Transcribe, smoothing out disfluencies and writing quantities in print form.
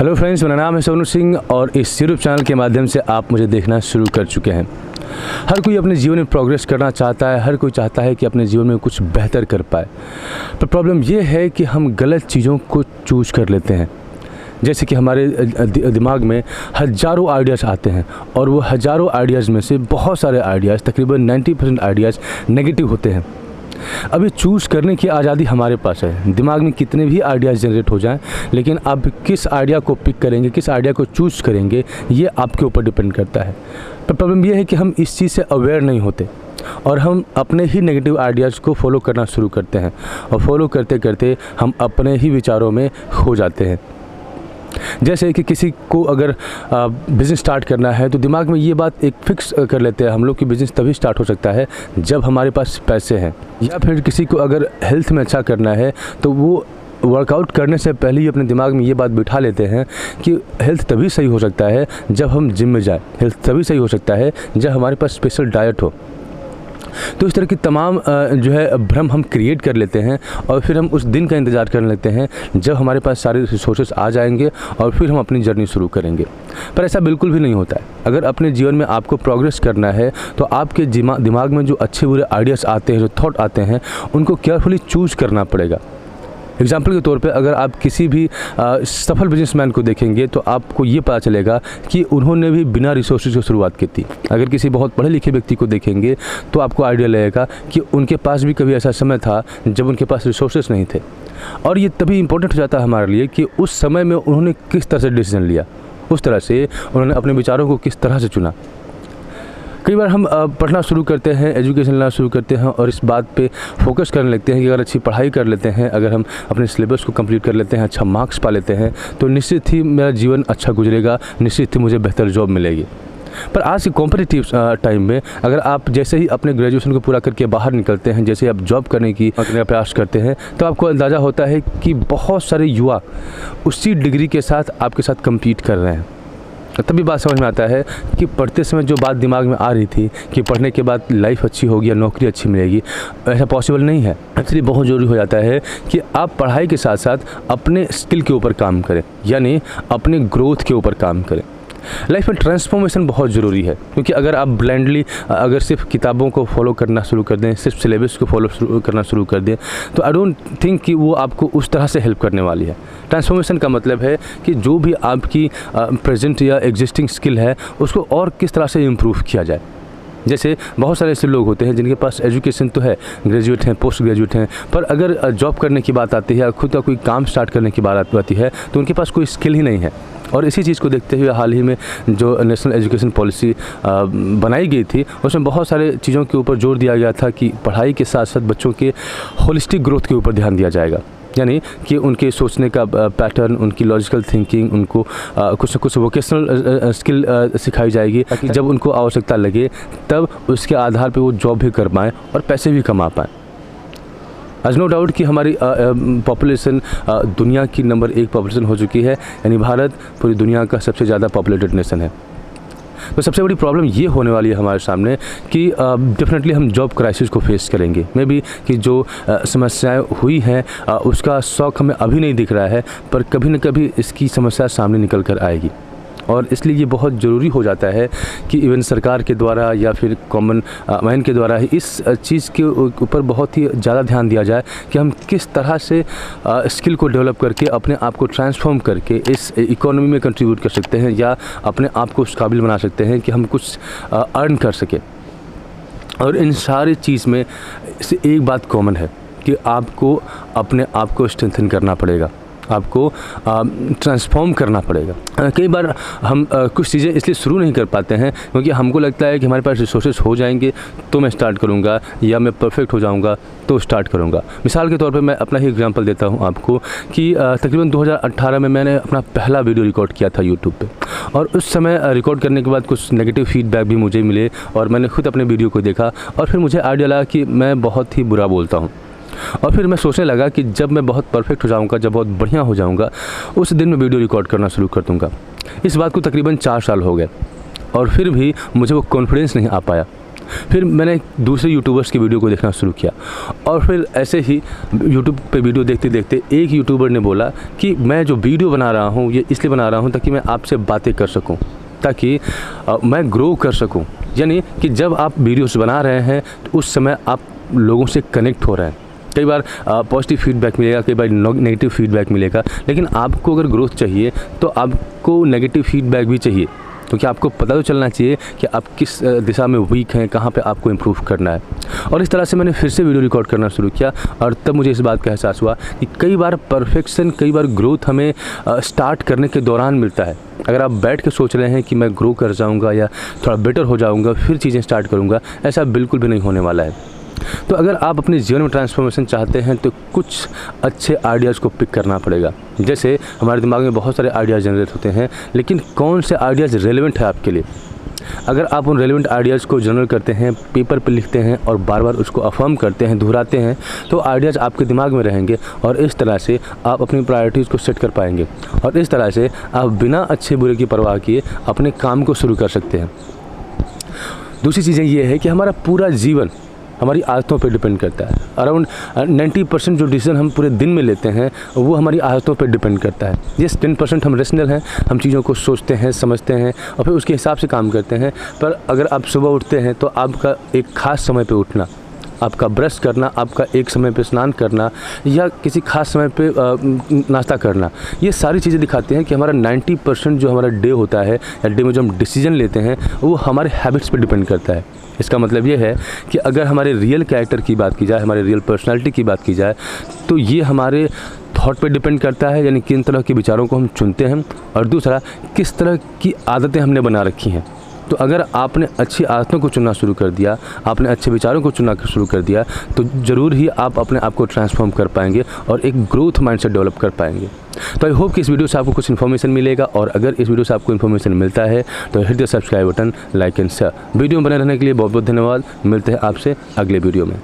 Hello friends, मेरा नाम है सोनू सिंह और इस यूट्यूब चैनल के माध्यम से आप मुझे देखना शुरू कर चुके हैं। हर कोई अपने जीवन में प्रोग्रेस करना चाहता है, हर कोई चाहता है कि अपने जीवन में कुछ बेहतर कर पाए, पर प्रॉब्लम ये है कि हम गलत चीज़ों को चूज कर लेते हैं। जैसे कि हमारे दिमाग में हज़ारों आइडियाज़ आते हैं और वो हज़ारों आइडियाज़ में से बहुत सारे आइडियाज़, तकरीबन 90% आइडियाज़ नेगेटिव होते हैं। अभी चूज़ करने की आज़ादी हमारे पास है। दिमाग में कितने भी आइडियाज़ जनरेट हो जाएं, लेकिन आप किस आइडिया को पिक करेंगे, किस आइडिया को चूज़ करेंगे, ये आपके ऊपर डिपेंड करता है। पर प्रॉब्लम ये है कि हम इस चीज़ से अवेयर नहीं होते और हम अपने ही नेगेटिव आइडियाज़ को फॉलो करना शुरू करते हैं और फॉलो करते करते हम अपने ही विचारों में खो जाते हैं। जैसे कि किसी को अगर बिज़नेस स्टार्ट करना है तो दिमाग में ये बात एक फिक्स कर लेते हैं हम लोग कि बिज़नेस तभी स्टार्ट हो सकता है जब हमारे पास पैसे हैं। या फिर किसी को अगर हेल्थ में अच्छा करना है तो वो वर्कआउट करने से पहले ही अपने दिमाग में ये बात बिठा लेते हैं कि हेल्थ तभी सही हो सकता है जब हम जिम में जाएं, हेल्थ तभी सही हो सकता है जब हमारे पास स्पेशल डाइट हो। तो इस तरह की तमाम जो है भ्रम हम क्रिएट कर लेते हैं और फिर हम उस दिन का इंतज़ार करने लगते हैं जब हमारे पास सारे रिसोर्सेज आ जाएंगे और फिर हम अपनी जर्नी शुरू करेंगे। पर ऐसा बिल्कुल भी नहीं होता है। अगर अपने जीवन में आपको प्रोग्रेस करना है तो आपके दिमाग में जो अच्छे बुरे आइडियाज़ आते हैं, जो थॉट आते हैं, उनको केयरफुली चूज़ करना पड़ेगा। एग्जाम्पल के तौर पे अगर आप किसी भी सफल बिजनेसमैन को देखेंगे तो आपको ये पता चलेगा कि उन्होंने भी बिना रिसोर्सेज की शुरुआत की थी। अगर किसी बहुत पढ़े लिखे व्यक्ति को देखेंगे तो आपको आइडिया लगेगा कि उनके पास भी कभी ऐसा समय था जब उनके पास रिसोर्सेज नहीं थे। और ये तभी इम्पोर्टेंट हो जाता है हमारे लिए कि उस समय में उन्होंने किस तरह से डिसीजन लिया, उस तरह से उन्होंने अपने विचारों को किस तरह से चुना। कई बार हम पढ़ना शुरू करते हैं, एजुकेशन लेना शुरू करते हैं और इस बात पे फोकस करने लगते हैं कि अगर अच्छी पढ़ाई कर लेते हैं, अगर हम अपने सिलेबस को कंप्लीट कर लेते हैं, अच्छा मार्क्स पा लेते हैं तो निश्चित ही मेरा जीवन अच्छा गुजरेगा, निश्चित ही मुझे बेहतर जॉब मिलेगी। पर आज के कॉम्पिटिटिव टाइम में अगर आप जैसे ही अपने ग्रेजुएशन को पूरा करके बाहर निकलते हैं, जैसे आप जॉब करने की प्रयास करते हैं, तो आपको अंदाज़ा होता है कि बहुत सारे युवा उसी डिग्री के साथ आपके साथ कम्पीट कर रहे हैं। तभी बात समझ में आता है कि पढ़ते समय जो बात दिमाग में आ रही थी कि पढ़ने के बाद लाइफ अच्छी होगी या नौकरी अच्छी मिलेगी, ऐसा पॉसिबल नहीं है। इसलिए बहुत ज़रूरी हो जाता है कि आप पढ़ाई के साथ साथ अपने स्किल के ऊपर काम करें, यानी अपने ग्रोथ के ऊपर काम करें। लाइफ में ट्रांसफॉर्मेशन बहुत ज़रूरी है, क्योंकि अगर आप ब्लाइंडली अगर सिर्फ किताबों को फॉलो करना शुरू कर दें, सिर्फ सिलेबस को फॉलो करना शुरू कर दें, तो आई डोंट थिंक कि वो आपको उस तरह से हेल्प करने वाली है। ट्रांसफॉर्मेशन का मतलब है कि जो भी आपकी प्रेजेंट या एग्जिस्टिंग स्किल है उसको और किस तरह से इम्प्रूव किया जाए। जैसे बहुत सारे ऐसे लोग होते हैं जिनके पास एजुकेशन तो है, ग्रेजुएट हैं, पोस्ट ग्रेजुएट हैं, पर अगर जॉब करने की बात आती है या खुद का कोई काम स्टार्ट करने की बात आती है तो उनके पास कोई स्किल ही नहीं है। और इसी चीज़ को देखते हुए हाल ही में जो नेशनल एजुकेशन पॉलिसी बनाई गई थी उसमें बहुत सारे चीज़ों के ऊपर जोर दिया गया था कि पढ़ाई के साथ साथ बच्चों के होलिस्टिक ग्रोथ के ऊपर ध्यान दिया जाएगा, यानी कि उनके सोचने का पैटर्न, उनकी लॉजिकल थिंकिंग, उनको कुछ न कुछ वोकेशनल स्किल सिखाई जाएगी ताकि जब उनको आवश्यकता लगे तब उसके आधार पे वो जॉब भी कर पाएँ और पैसे भी कमा पाएँ। आज नो डाउट कि हमारी पॉपुलेशन दुनिया की नंबर 1 पॉपुलेशन हो चुकी है, यानी भारत पूरी दुनिया का सबसे ज़्यादा पॉपुलेटेड नेशन है। तो सबसे बड़ी प्रॉब्लम ये होने वाली है हमारे सामने कि डेफिनेटली हम जॉब क्राइसिस को फेस करेंगे। मे बी कि जो समस्याएं हुई हैं उसका शौक हमें अभी नहीं दिख रहा है, पर कभी न कभी इसकी समस्या सामने निकल कर आएगी। और इसलिए ये बहुत ज़रूरी हो जाता है कि इवन सरकार के द्वारा या फिर कॉमन मैन के द्वारा इस चीज़ के ऊपर बहुत ही ज़्यादा ध्यान दिया जाए कि हम किस तरह से स्किल को डेवलप करके अपने आप को ट्रांसफॉर्म करके इस इकोनॉमी में कंट्रीब्यूट कर सकते हैं या अपने आप को उस काबिल बना सकते हैं कि हम कुछ अर्न कर सकें। और इन सारी चीज़ में से एक बात कॉमन है कि आपको अपने आप को स्ट्रेंथन करना पड़ेगा, आपको ट्रांसफॉर्म करना पड़ेगा। कई बार हम कुछ चीज़ें इसलिए शुरू नहीं कर पाते हैं क्योंकि हमको लगता है कि हमारे पास रिसोर्सेज हो जाएंगे तो मैं स्टार्ट करूंगा या मैं परफेक्ट हो जाऊंगा तो स्टार्ट करूंगा। मिसाल के तौर पे मैं अपना ही एग्जांपल देता हूं आपको कि तकरीबन 2018 में मैंने अपना पहला वीडियो रिकॉर्ड किया था यूट्यूब पे, और उस समय रिकॉर्ड करने के बाद कुछ नेगेटिव फीडबैक भी मुझे मिले और मैंने खुद अपने वीडियो को देखा और फिर मुझे आइडिया लगा कि मैं बहुत ही बुरा बोलता हूँ। और फिर मैं सोचने लगा कि जब मैं बहुत परफेक्ट हो जाऊंगा, जब बहुत बढ़िया हो जाऊंगा, उस दिन मैं वीडियो रिकॉर्ड करना शुरू कर दूंगा। इस बात को तकरीबन 4 साल हो गए और फिर भी मुझे वो कॉन्फिडेंस नहीं आ पाया। फिर मैंने दूसरे यूट्यूबर्स के वीडियो को देखना शुरू किया और फिर ऐसे ही यूट्यूब पे वीडियो देखते देखते एक यूट्यूबर ने बोला कि मैं जो वीडियो बना रहा हूँ ये इसलिए बना रहा हूँ ताकि मैं आपसे बातें कर सकूँ, ताकि मैं ग्रो कर सकूँ। यानी कि जब आप वीडियोस बना रहे हैं तो उस समय आप लोगों से कनेक्ट हो रहे हैं। कई बार पॉजिटिव फीडबैक मिलेगा, कई बार नेगेटिव फीडबैक मिलेगा, लेकिन आपको अगर ग्रोथ चाहिए तो आपको नेगेटिव फीडबैक भी चाहिए, क्योंकि आपको पता तो चलना चाहिए कि आप किस दिशा में वीक हैं, कहाँ पे आपको इम्प्रूव करना है। और इस तरह से मैंने फिर से वीडियो रिकॉर्ड करना शुरू किया और तब मुझे इस बात का एहसास हुआ कि कई बार परफेक्शन, कई बार ग्रोथ हमें स्टार्ट करने के दौरान मिलता है। अगर आप बैठ के सोच रहे हैं कि मैं ग्रो कर जाऊँगा या थोड़ा बेटर हो जाऊँगा फिर चीज़ें स्टार्ट करूँगा, ऐसा बिल्कुल भी नहीं होने वाला है। तो अगर आप अपने जीवन में ट्रांसफॉर्मेशन चाहते हैं तो कुछ अच्छे आइडियाज़ को पिक करना पड़ेगा। जैसे हमारे दिमाग में बहुत सारे आइडियाज़ जनरेट होते हैं, लेकिन कौन से आइडियाज़ रेलेवेंट है आपके लिए। अगर आप उन रेलेवेंट आइडियाज़ को जनरल करते हैं, पेपर पे लिखते हैं और बार बार उसको अफर्म करते हैं, दोहराते हैं, तो आइडियाज़ आपके दिमाग में रहेंगे और इस तरह से आप अपनी प्रायोरिटीज़ को सेट कर पाएंगे और इस तरह से आप बिना अच्छे बुरे की परवाह किए अपने काम को शुरू कर सकते हैं। दूसरी चीज़ें ये है कि हमारा पूरा जीवन हमारी आदतों पे डिपेंड करता है। अराउंड 90% जो डिसीजन हम पूरे दिन में लेते हैं वो हमारी आदतों पे डिपेंड करता है। यस, 10% हम रेशनल हैं, हम चीज़ों को सोचते हैं, समझते हैं और फिर उसके हिसाब से काम करते हैं। पर अगर आप सुबह उठते हैं तो आपका एक ख़ास समय पे उठना, आपका ब्रश करना, आपका एक समय पे स्नान करना या किसी खास समय पे नाश्ता करना, ये सारी चीज़ें दिखाती हैं कि हमारा 90% जो हमारा डे होता है या डे में जो हम डिसीजन लेते हैं वो हमारे हैबिट्स पे डिपेंड करता है। इसका मतलब ये है कि अगर हमारे रियल कैरेक्टर की बात की जाए, हमारे रियल पर्सनालिटी की बात की जाए, तो ये हमारे थॉट पे डिपेंड करता है, यानी किन तरह के विचारों को हम चुनते हैं और दूसरा किस तरह की आदतें हमने बना रखी हैं। तो अगर आपने अच्छी आदतों को चुनना शुरू कर दिया, आपने अच्छे विचारों को चुनना शुरू कर दिया, तो ज़रूर ही आप अपने आप को ट्रांसफॉर्म कर पाएंगे और एक ग्रोथ माइंडसेट डेवलप कर पाएंगे। तो आई होप कि इस वीडियो से आपको कुछ इन्फॉर्मेशन मिलेगा और अगर इस वीडियो से आपको इन्फॉर्मेशन मिलता है तो hit the subscribe button, like and share. Video में बने रहने के लिए बहुत बहुत धन्यवाद। मिलते हैं आपसे अगले वीडियो में।